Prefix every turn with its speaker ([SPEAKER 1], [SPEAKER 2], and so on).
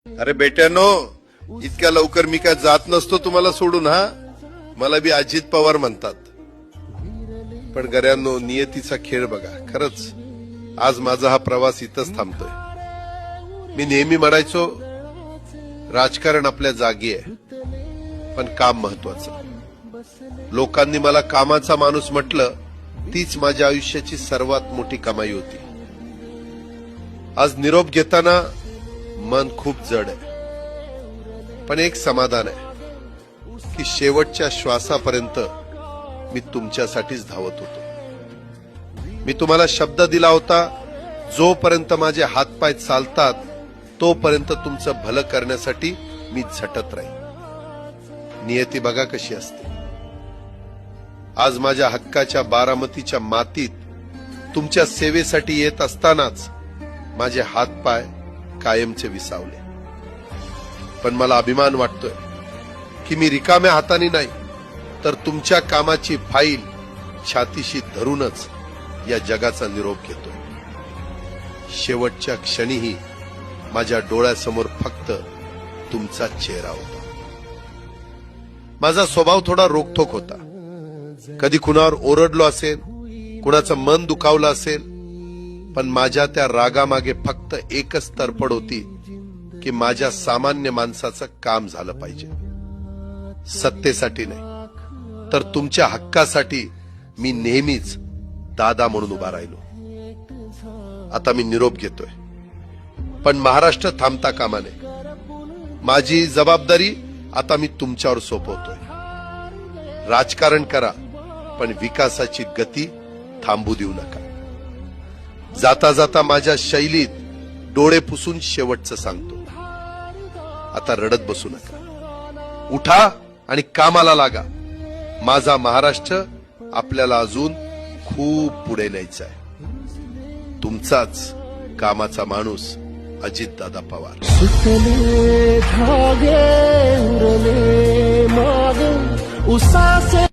[SPEAKER 1] अरे बेट्यानो, इतक्या लवकर मी काय जात नसतो तुम्हाला सोडून. हा, मला बी अजित पवार म्हणतात. पण गऱ्यांनो, नियतीचा खेळ बघा. खरंच आज माझा हा प्रवास इथंच थांबतोय. मी नेहमी म्हणायचो राजकारण आपल्या जागी आहे, पण काम महत्वाचं. लोकांनी मला कामाचा माणूस म्हटलं, तीच माझ्या आयुष्याची सर्वात मोठी कमाई होती. आज निरोप घेताना मन खूप जड आहे, पण एक समाधान आहे की शेवटच्या श्वासापर्यंत मी तुमच्यासाठीच धावत होतो. मी तुम्हाला शब्द दिला होता, जोपर्यंत माझे हातपाय चालतात तोपर्यंत तुमचं भलं करण्यासाठी मी झटत राहील. नियती बघा कशी असते. आज माझ्या हक्काच्या बारामतीच्या मातीत तुमच्या सेवेसाठी येत असतानाच माझे हातपाय कायमचे विसावले. पण मला अभिमान वाटतोय की मी रिकाम्या हाताने नाही, तर तुमच्या कामाची फाईल छातीशी धरूनच या जगाचा निरोप घेतोय. शेवटच्या क्षणीही माझ्या डोळ्यासमोर फक्त तुमचा चेहरा होता. माझा स्वभाव थोडा रोखठोक होता. कधी कुणावर ओरडलो असेल, कुणाचं मन दुखावलं असेल, पण माझ्या त्या रागामागे फक्त एकच तडफड होती की माझ्या सामान्य माणसाचं काम झालं पाहिजे. सत्तेसाठी नाही, तर तुमच्या हक्कासाठी मी नेहमीच दादा म्हणून उभा राहिलो. आता मी निरोप घेतोय, पण महाराष्ट्र थांबता कामा नये. माझी जबाबदारी आता मी तुमच्यावर सोपवतोय. राजकारण करा, पण विकासाची गती थांबू देऊ नका. जाता जाता माझ्या शैलीत डोळे पुसून शेवटचं सांगतो, आता रडत बसू नका. उठा आणि कामाला लागा. माझा महाराष्ट्र आपल्याला अजून खूप पुढे न्यायचा आहे. तुमचाच कामाचा माणूस अजितदादा पवार.
[SPEAKER 2] सुतले धागे उरले माग उसासे